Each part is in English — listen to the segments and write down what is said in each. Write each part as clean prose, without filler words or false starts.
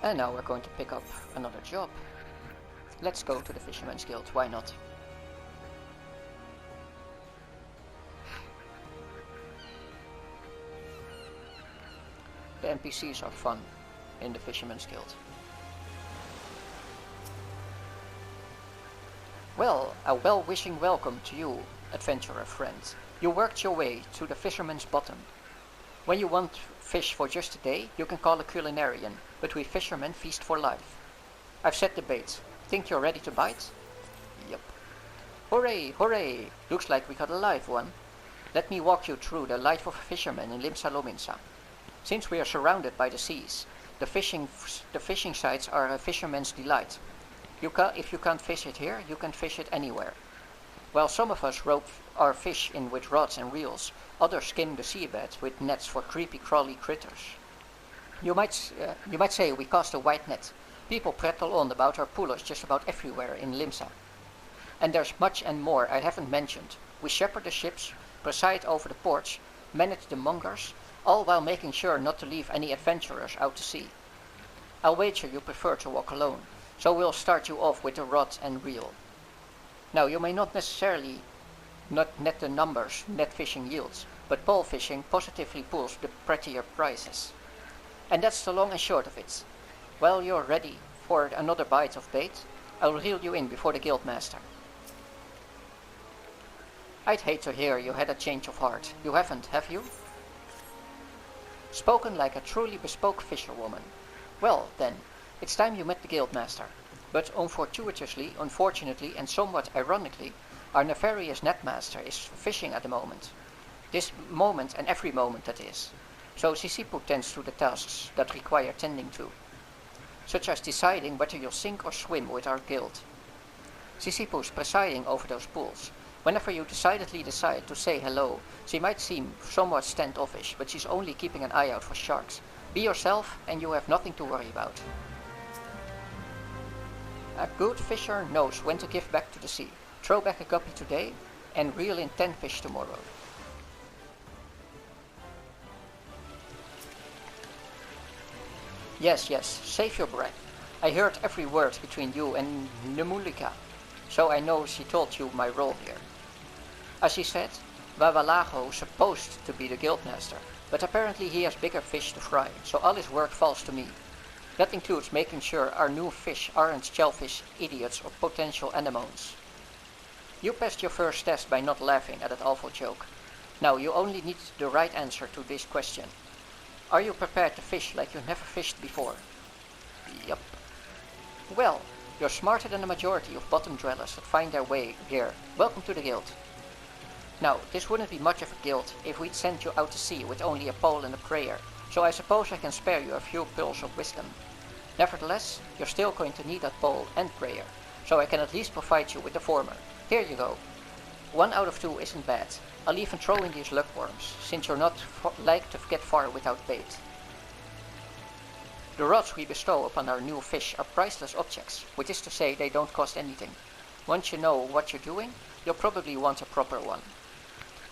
And now we're going to pick up another job. Let's go to the Fisherman's Guild, why not? The NPCs are fun in the Fisherman's Guild. Well, a well-wishing welcome to you, adventurer friend. You worked your way to the Fisherman's Bottom. When you want fish for just a day, you can call a culinarian, but we fishermen feast for life. I've set the bait. Think you're ready to bite? Yep. Hooray, hooray! Looks like we got a live one. Let me walk you through the life of a fisherman in Limsa Lominsa. Since we are surrounded by the seas, the fishing sites are a fisherman's delight. If you can't fish it here, you can fish it anywhere. While some of us rope our fish in with rods and reels, others skim the seabed with nets for creepy crawly critters. You might say we cast a wide net. People prattle on about our pullers just about everywhere in Limsa. And there's much and more I haven't mentioned. We shepherd the ships, preside over the ports, manage the mongers, all while making sure not to leave any adventurers out to sea. I'll wager you prefer to walk alone, so we'll start you off with the rod and reel. Now you may not necessarily net the numbers net fishing yields, but pole fishing positively pulls the prettier prizes. And that's the long and short of it. While you're ready for another bite of bait, I'll reel you in before the guildmaster. I'd hate to hear you had a change of heart. You haven't, have you? Spoken like a truly bespoke fisherwoman. Well, then, it's time you met the guildmaster. But unfortuitously, unfortunately, and somewhat ironically, our nefarious netmaster is fishing at the moment. This moment and every moment that is. So Sisipu tends to the tasks that require tending to, such as deciding whether you'll sink or swim with our guild. Sisipu's presiding over those pools. Whenever you decidedly decide to say hello, she might seem somewhat standoffish, but she's only keeping an eye out for sharks. Be yourself and you have nothing to worry about. A good fisher knows when to give back to the sea. Throw back a guppy today and reel in 10 fish tomorrow. Yes, save your breath. I heard every word between you and Nemulika, so I know she told you my role here. As she said, Wawalago supposed to be the guildmaster, but apparently he has bigger fish to fry, so all his work falls to me. That includes making sure our new fish aren't shellfish idiots or potential anemones. You passed your first test by not laughing at that awful joke. Now you only need the right answer to this question. Are you prepared to fish like you never fished before? Yup. Well, you're smarter than the majority of bottom dwellers that find their way here. Welcome to the guild. Now, this wouldn't be much of a guild if we'd sent you out to sea with only a pole and a prayer, so I suppose I can spare you a few pearls of wisdom. Nevertheless, you're still going to need that pole and prayer, so I can at least provide you with the former. Here you go. 1 out of 2 isn't bad. I'll even throw in these luckworms, since you're not like to get far without bait. The rods we bestow upon our new fish are priceless objects, which is to say they don't cost anything. Once you know what you're doing, you'll probably want a proper one.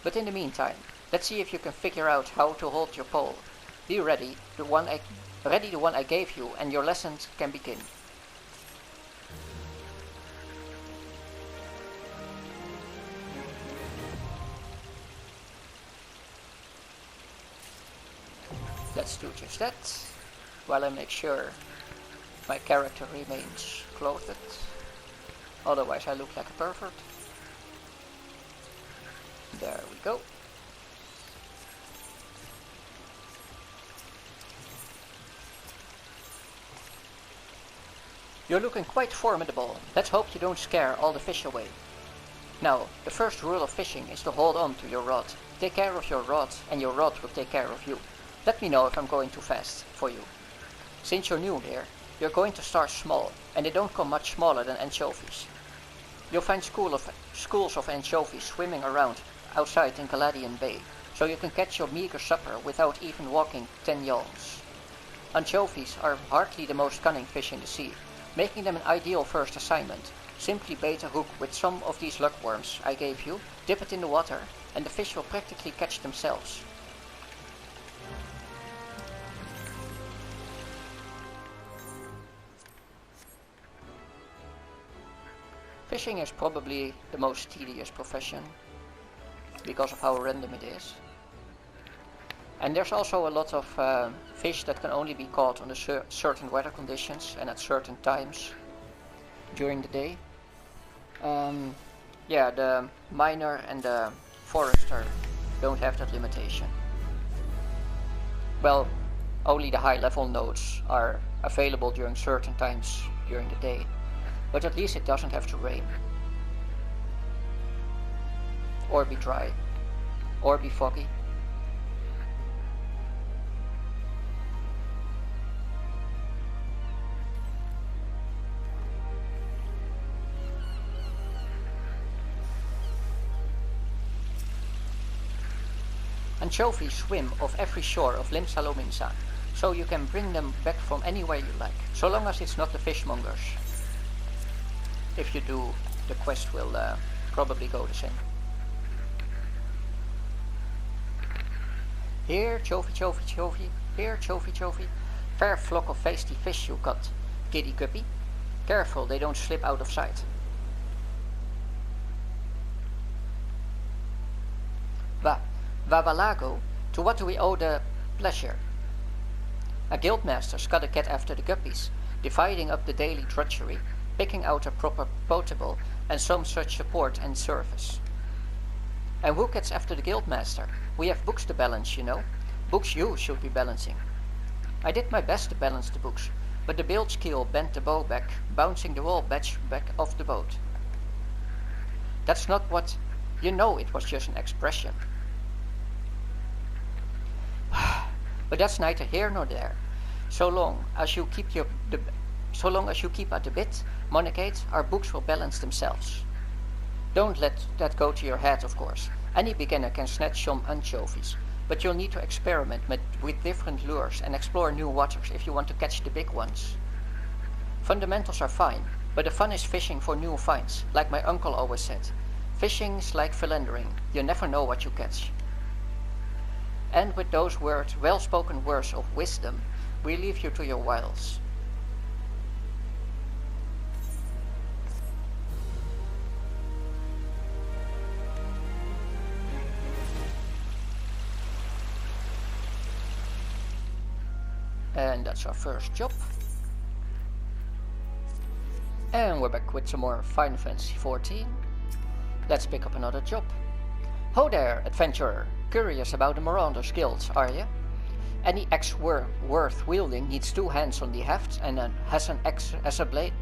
But in the meantime, let's see if you can figure out how to hold your pole. Be ready, the one I gave you, and your lessons can begin. Let's do just that, while I make sure my character remains clothed. Otherwise I look like a pervert. There we go. You're looking quite formidable. Let's hope you don't scare all the fish away. Now, the first rule of fishing is to hold on to your rod. Take care of your rod, and your rod will take care of you. Let me know if I'm going too fast for you. Since you're new here, you're going to start small, and they don't come much smaller than anchovies. You'll find schools of anchovies swimming around outside in Caladian Bay, so you can catch your meager supper without even walking 10 yawns. Anchovies are hardly the most cunning fish in the sea, making them an ideal first assignment. Simply bait a hook with some of these luckworms I gave you, dip it in the water, and the fish will practically catch themselves. Fishing is probably the most tedious profession because of how random it is. And there's also a lot of fish that can only be caught under certain weather conditions and at certain times during the day. Yeah, the miner and the forester don't have that limitation. Well, only the high level nodes are available during certain times during the day, but at least it doesn't have to rain, or be dry, or be foggy. Anchovies swim off every shore of Limsa Lominsa, so you can bring them back from anywhere you like, so long as it's not the fishmongers. If you do, the quest will probably go the same. Here, Chovy, Chovy, Chovy, here, Chovy, Chovy. Fair flock of feisty fish you caught, Giddy Guppy. Careful they don't slip out of sight. Vavalago, to what do we owe the pleasure? A guildmaster's got a cat after the guppies, dividing up the daily drudgery, picking out a proper potable, and some such support and service. And who gets after the guildmaster? We have books to balance, you know. Books you should be balancing. I did my best to balance the books, but the bilge keel bent the bow back, bouncing the whole batch back off the boat. That's not what... You know it was just an expression. But that's neither here nor there. So long as you keep at the bit, Monagate, our books will balance themselves. Don't let that go to your head, of course. Any beginner can snatch some anchovies, but you'll need to experiment with different lures and explore new waters if you want to catch the big ones. Fundamentals are fine, but the fun is fishing for new finds, like my uncle always said. Fishing's like philandering, you never know what you catch. And with those words, well-spoken words of wisdom, we leave you to your wiles. And that's our first job. And we're back with some more Final Fantasy XIV. Let's pick up another job. Ho there, adventurer! Curious about the Marauders Guild, are you? Any axe worth wielding needs two hands on the heft and has an axe as a blade.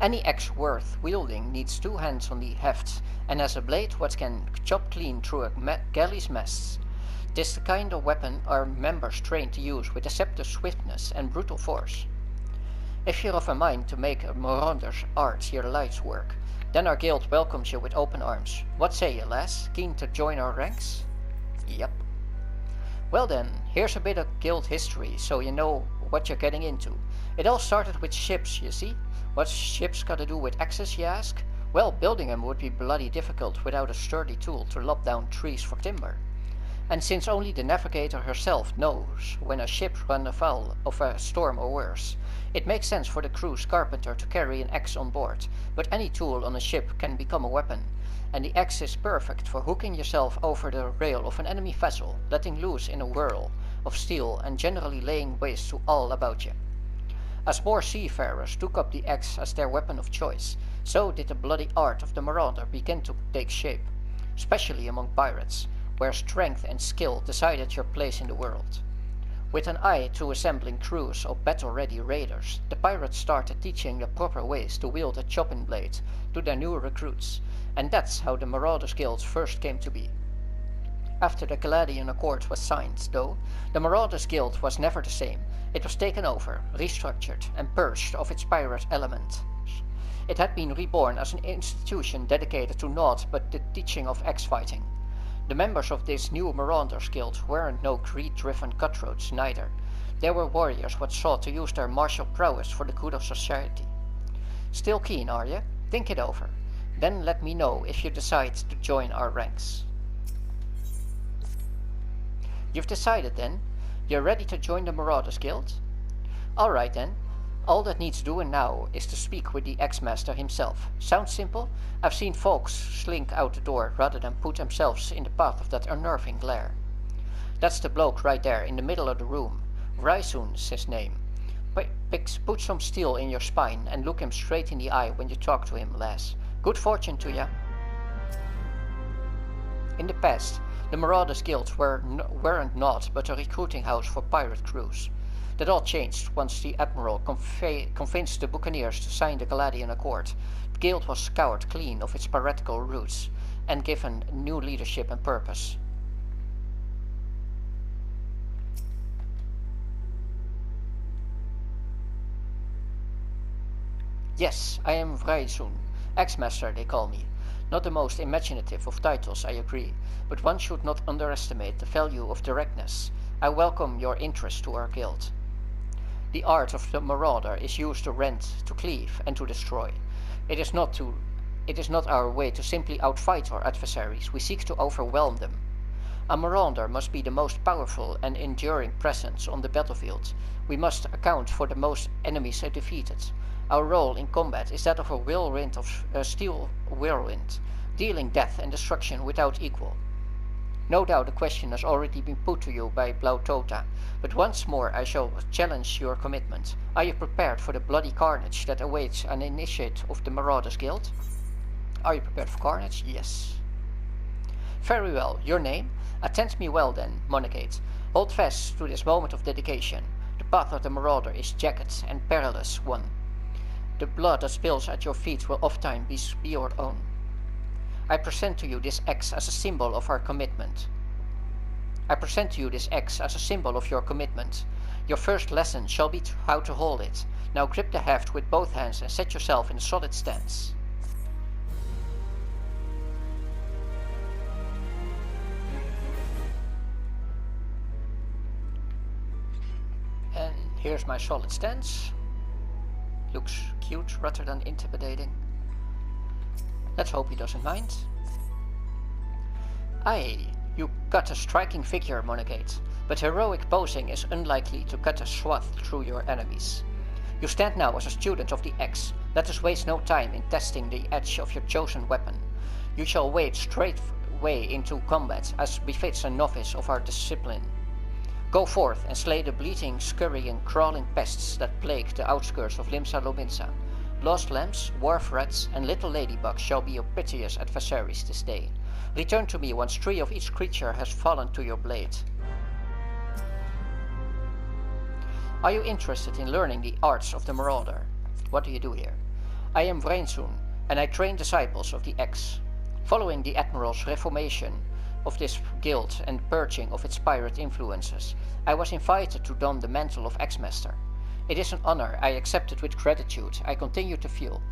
Any axe worth wielding needs two hands on the heft and has a blade what can chop clean through a galley's masts. This the kind of weapon our members train to use with deceptive swiftness and brutal force. If you're of a mind to make a Marauder's art your life's work, then our guild welcomes you with open arms. What say you, lass? Keen to join our ranks? Yep. Well then, here's a bit of guild history, so you know what you're getting into. It all started with ships, you see? What's ships got to do with axes, you ask? Well, building them would be bloody difficult without a sturdy tool to lop down trees for timber. And since only the navigator herself knows when a ship runs afoul of a storm or worse, it makes sense for the crew's carpenter to carry an axe on board, but any tool on a ship can become a weapon, and the axe is perfect for hooking yourself over the rail of an enemy vessel, letting loose in a whirl of steel and generally laying waste to all about you. As more seafarers took up the axe as their weapon of choice, so did the bloody art of the marauder begin to take shape, especially among pirates, where strength and skill decided your place in the world. With an eye to assembling crews of battle-ready raiders, the pirates started teaching the proper ways to wield a chopping blade to their new recruits, and that's how the Marauders Guild first came to be. After the Caladian Accord was signed, though, the Marauders Guild was never the same. It was taken over, restructured, and purged of its pirate element. It had been reborn as an institution dedicated to naught but the teaching of axe fighting. The members of this new Marauders Guild weren't no greed-driven cutthroats neither. They were warriors what sought to use their martial prowess for the good of society. Still keen, are you? Think it over. Then let me know if you decide to join our ranks. You've decided then? You're ready to join the Marauders Guild? Alright then. All that needs doing now is to speak with the ex-master himself. Sounds simple? I've seen folks slink out the door rather than put themselves in the path of that unnerving glare. That's the bloke right there in the middle of the room. Raisun's his name. Put some steel in your spine and look him straight in the eye when you talk to him, lass. Good fortune to ya. In the past, the Marauders Guild weren't naught but a recruiting house for pirate crews. That all changed once the Admiral convinced the Buccaneers to sign the Galadian Accord. The Guild was scoured clean of its piratical roots and given new leadership and purpose. Yes, I am Vraisun. Ex-Master they call me. Not the most imaginative of titles, I agree, but one should not underestimate the value of directness. I welcome your interest to our guild. The art of the marauder is used to rend, to cleave, and to destroy. It is not our way to simply outfight our adversaries, we seek to overwhelm them. A marauder must be the most powerful and enduring presence on the battlefield. We must account for the most enemies defeated. Our role in combat is that of a steel whirlwind, dealing death and destruction without equal. No doubt the question has already been put to you by Blautota, but once more I shall challenge your commitment. Are you prepared for the bloody carnage that awaits an initiate of the Marauders Guild? Are you prepared for carnage? Yes. Very well. Your name? Attend me well then, Monegate. Hold fast to this moment of dedication. The path of the Marauder is jagged and perilous one. The blood that spills at your feet will oftentimes be your own. I present to you this axe as a symbol of our commitment. I present to you this axe as a symbol of your commitment. Your first lesson shall be how to hold it. Now grip the heft with both hands and set yourself in a solid stance. And here's my solid stance. Looks cute rather than intimidating. Let's hope he doesn't mind. Aye, you cut a striking figure, Monegate, but heroic posing is unlikely to cut a swath through your enemies. You stand now as a student of the axe. Let us waste no time in testing the edge of your chosen weapon. You shall wade straightway into combat as befits a novice of our discipline. Go forth and slay the bleating, scurrying, crawling pests that plague the outskirts of Limsa Lominsa. Lost lambs, wharf rats, and little ladybugs shall be your piteous adversaries this day. Return to me once 3 of each creature has fallen to your blade. Are you interested in learning the arts of the marauder? What do you do here? I am Vraisun, and I train disciples of the axe. Following the Admiral's reformation of this guild and purging of its pirate influences, I was invited to don the mantle of Axe-Master. It is an honor I accept it with gratitude I continue to feel.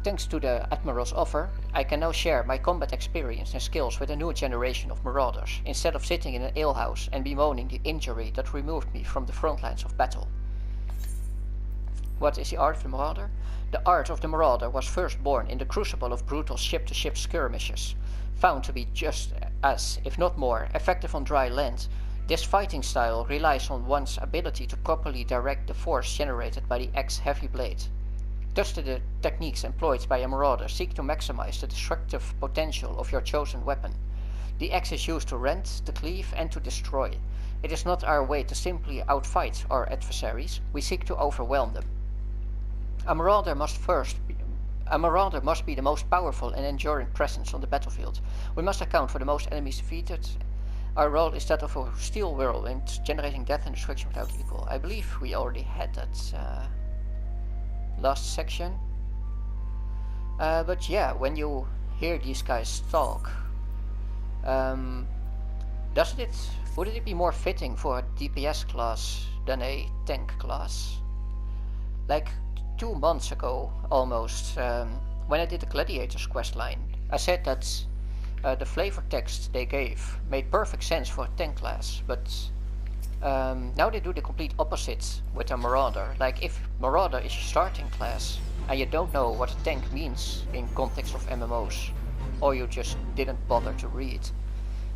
Thanks to the Admiral's offer, I can now share my combat experience and skills with a new generation of marauders, instead of sitting in an alehouse and bemoaning the injury that removed me from the front lines of battle. What is the art of the marauder? The art of the marauder was first born in the crucible of brutal ship-to-ship skirmishes. Found to be just as, if not more, effective on dry land, this fighting style relies on one's ability to properly direct the force generated by the axe heavy blade. Thus the techniques employed by a marauder seek to maximize the destructive potential of your chosen weapon. The axe is used to rend, to cleave, and to destroy. It is not our way to simply outfight our adversaries, we seek to overwhelm them. A marauder must be the most powerful and enduring presence on the battlefield. We must account for the most enemies defeated. Our role is that of a steel whirlwind, generating death and destruction without equal. I believe we already had that last section. But yeah, when you hear these guys talk, would it be more fitting for a DPS class than a tank class? Like 2 months ago, almost, when I did the Gladiators questline, I said that the flavor text they gave made perfect sense for a tank class, but now they do the complete opposite with a Marauder. Like, if Marauder is your starting class, and you don't know what a tank means in context of MMOs, or you just didn't bother to read,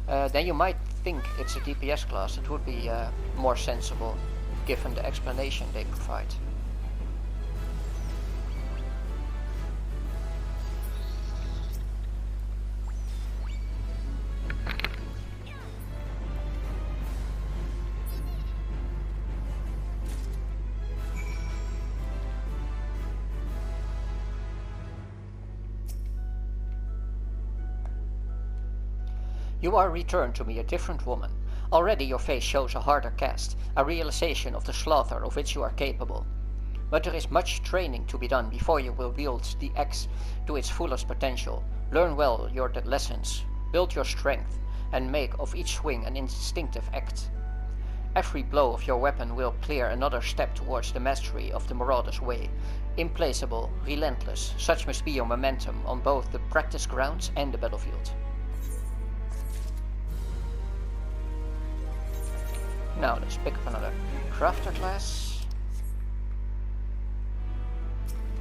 then you might think it's a DPS class. It would be more sensible, given the explanation they provide. You are returned to me a different woman. Already your face shows a harder cast, a realization of the slaughter of which you are capable. But there is much training to be done before you will wield the axe to its fullest potential. Learn well your lessons, build your strength, and make of each swing an instinctive act. Every blow of your weapon will clear another step towards the mastery of the Marauder's way. Implacable, relentless, such must be your momentum on both the practice grounds and the battlefield. Now let's pick up another crafter class.